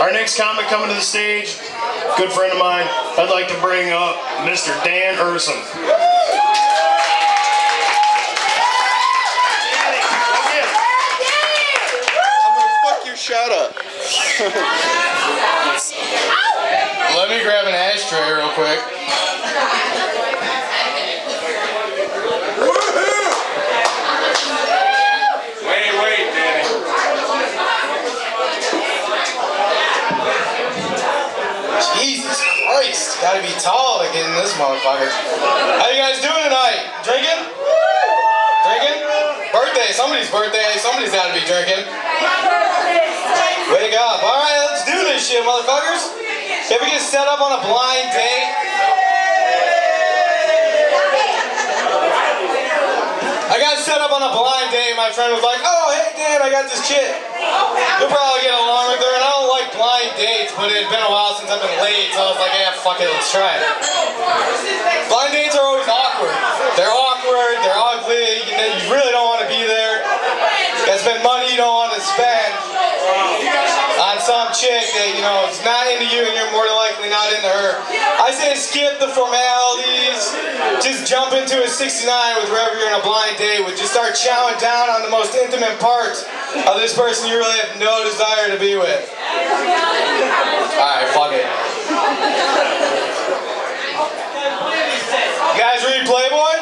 Our next comic coming to the stage, good friend of mine, I'd like to bring up Mr. Dan Ursem. I'm gonna fuck your shut up. Let me grab an ashtray real quick. Wait, Danny. Jesus Christ, gotta be tall to get in this motherfucker. How you guys doing tonight? Drinking? Drinking? Birthday, somebody's gotta be drinking. Wake up. Alright, let's do this shit, motherfuckers. Can we get set up on a blind date? I got set up on a blind date. My friend was like, oh, hey, Dan, I got this chick. You'll probably get along with her. And I don't like blind dates, but it had been a while since I've been late, so I was like, yeah, fuck it, let's try it. Blind dates are always awkward. They're awkward, they're ugly, you really don't want to be there. You gotta spend money you don't want to spend on some chick that, you know, is not into you and you're more than likely not into her. I say skip the formalities, just jump into a 69 with whoever you're in a blind date with. Just start chowing down on the most intimate parts of this person you really have no desire to be with. Alright, fuck it. You guys read Playboy?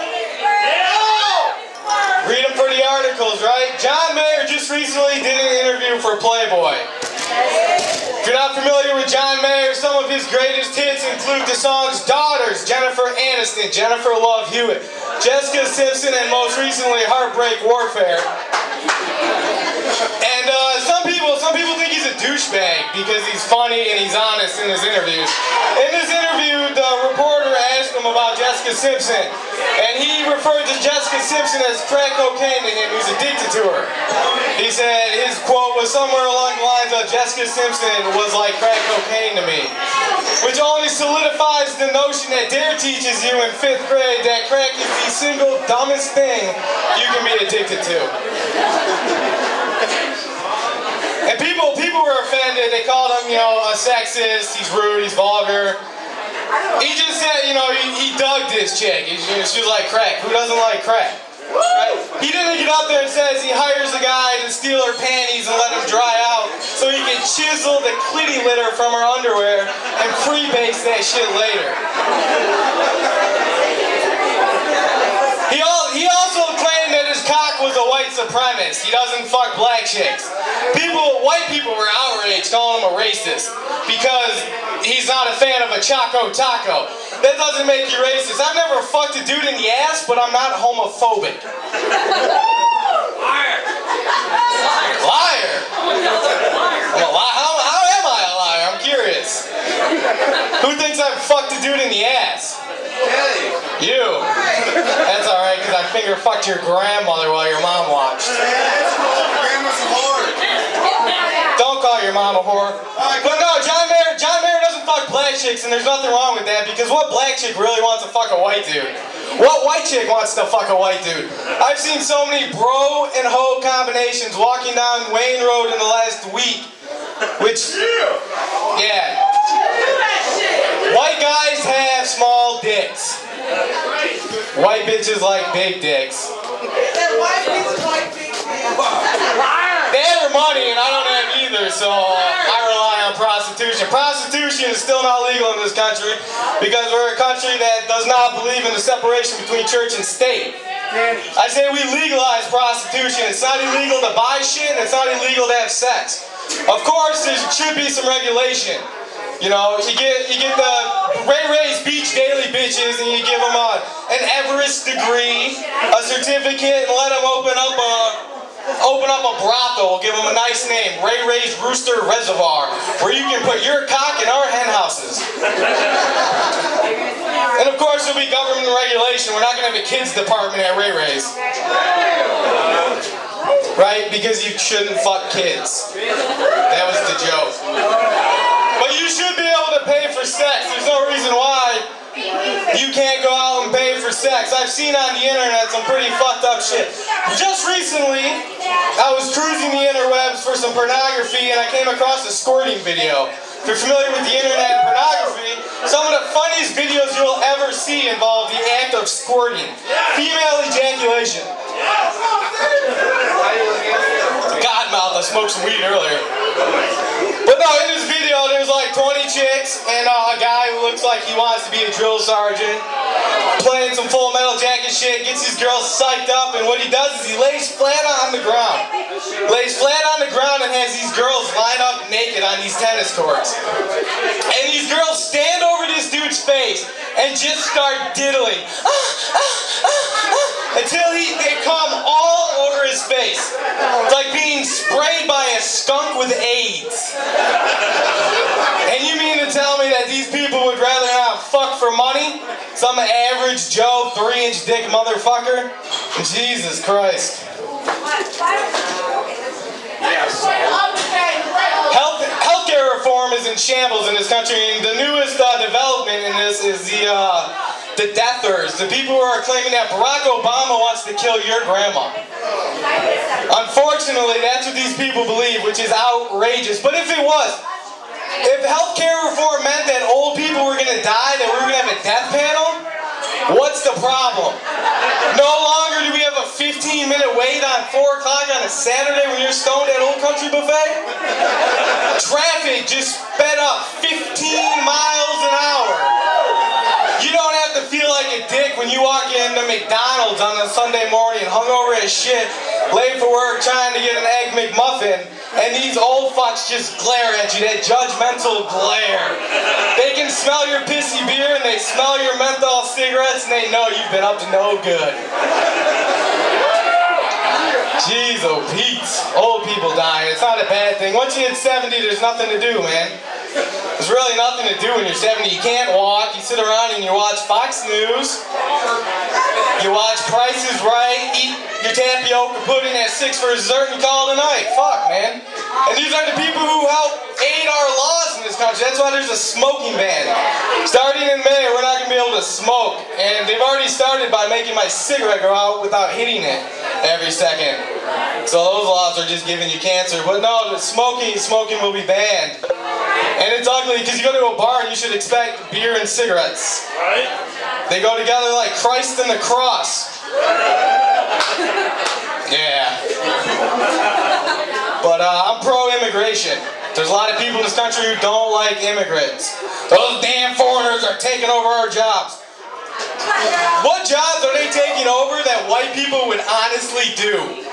Read them for the articles, right? John Mayer just recently did an interview for Playboy. If you're not familiar with John Mayer, some of his greatest hits include the songs Daughters, Jennifer Aniston, Jennifer Love Hewitt, Jessica Simpson, and most recently Heartbreak Warfare. And some people think he's a douchebag because he's funny and he's honest in his interviews. In this interview, the reporter asked him about Jessica Simpson, and he referred to Jessica Simpson as crack cocaine to him. He's addicted to her. He said his quote was somewhere along the lines of, Jessica Simpson was like crack cocaine to me. Which only solidifies the notion that Dare teaches you in 5th grade that crack is the single dumbest thing you can be addicted to. And people were offended. They called him, you know, a sexist, he's rude, he's vulgar. He just said, you know, he dug this chick. She was like crack. Who doesn't like crack? Right? He didn't get up there and says he hires a guy to steal her panties and let them dry out so he can chisel the clitty litter from her underwear and freebase that shit later. He also claimed that his cock was a white supremacist. He doesn't fuck black chicks. White people were outraged, calling him a racist because he's not a fan of a Choco Taco. That doesn't make you racist. I've never fucked a dude in the ass, but I'm not homophobic. Liar. Liar? How am I a liar? I'm curious. Who thinks I've fucked a dude in the ass? You. That's alright, because I finger fucked your grandmother while your mom watched. Grandma's a whore. Don't call your mom a whore. But no, John Mayer doesn't fuck black chicks, and there's nothing wrong with that, because what black chick really wants to fuck a white dude? What white chick wants to fuck a white dude? I've seen so many bro and hoe combinations walking down Wayne Road in the last week, which, yeah. White guys have small dicks. White bitches like big dicks. They have their money and I don't have either, so I rely on prostitution. Prostitution is still not legal in this country because we're a country that does not believe in the separation between church and state. I say we legalize prostitution. It's not illegal to buy shit and it's not illegal to have sex. Of course, there should be some regulation. You know, you get the Ray Ray's Beach Daily bitches and you give them an Everest degree, a certificate, and let them open up a brothel. Give them a nice name, Ray Ray's Rooster Reservoir, where you can put your cock in our hen houses. And of course there'll be government regulation. We're not going to have a kids department at Ray Ray's. Right? Because you shouldn't fuck kids. That was the joke. But you should be able to pay for sex. There's no reason why you can't go out and pay for sex. because I've seen on the internet some pretty fucked up shit. Just recently, I was cruising the interwebs for some pornography and I came across a squirting video. If you're familiar with the internet and pornography, some of the funniest videos you'll ever see involve the act of squirting. Female ejaculation. Godmouth, I smoked some weed earlier. But no, in this video there's like 20 chicks and a guy who looks like he wants to be a drill sergeant playing some Full Metal Jacket shit, gets these girls psyched up, and what he does is he lays flat on the ground. Lays flat on the ground and has these girls line up naked on these tennis courts. And these girls stand over this dude's face and just start diddling. Until they come all over his face. It's like being sprayed by a skunk with AIDS. And you mean to tell me that these people would rather not fuck for money? Some average Joe 3-inch dick motherfucker? Jesus Christ. Healthcare reform is in shambles in this country, and the newest development in this is the deathers, the people who are claiming that Barack Obama wants to kill your grandma. Unfortunately, that's what these people believe, which is outrageous. But if it was, if healthcare reform meant that old people were going to die, that we were going to have a death panel, what's the problem? No longer do we have a 15-minute wait on 4 o'clock on a Saturday when you're stoned at Old Country Buffet? Traffic just sped up 15 miles an hour. You don't have to feel like a dick when you walk into McDonald's on a Sunday morning hungover as shit, late for work trying to get an Egg McMuffin, and these old fucks just glare at you, that judgmental glare. They can smell your pissy beer and they smell your menthol cigarettes and they know you've been up to no good. Jeez, oh Pete's. Old people dying, it's not a bad thing. Once you hit 70, there's nothing to do, man. There's really nothing to do when you're 70. You can't walk, you sit around and you watch Fox News. You watch Price is Right, eat your tapioca pudding at 6 for dessert and you call it a night. Fuck, man. And these are the people who help aid our laws in this country. That's why there's a smoking ban. Starting in May, we're not going to be able to smoke. And they've already started by making my cigarette go out without hitting it every second. So those laws are just giving you cancer. But no, smoking will be banned. And it's ugly because you go to a bar and you should expect beer and cigarettes. Right? They go together like Christ and the cross. Yeah. But I'm pro-immigration. There's a lot of people in this country who don't like immigrants. Those damn foreigners are taking over our jobs. What jobs are they taking over that white people would honestly do?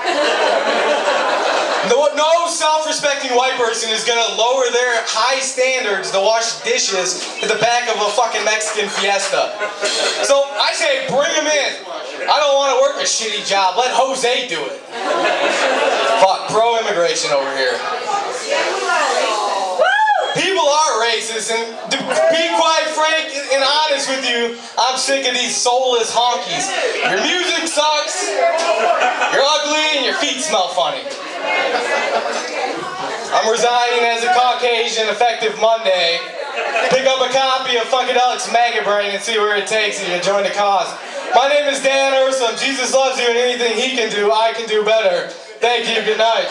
No self-respecting white person is going to lower their high standards to wash dishes at the back of a fucking Mexican Fiesta. So I say bring them in. I don't want to work a shitty job. Let Jose do it. Fuck, pro-immigration over here. People are racist, and to be quite frank and honest with you, I'm sick of these soulless honkies. Your music sucks, you're ugly, and your feet smell funny. I'm resigning as a Caucasian effective Monday. Pick up a copy of Funkadelic's Maggot Brain and see where it takes you to join the cause. My name is Dan Ursem. Jesus loves you, and anything he can do, I can do better. Thank you. Good night.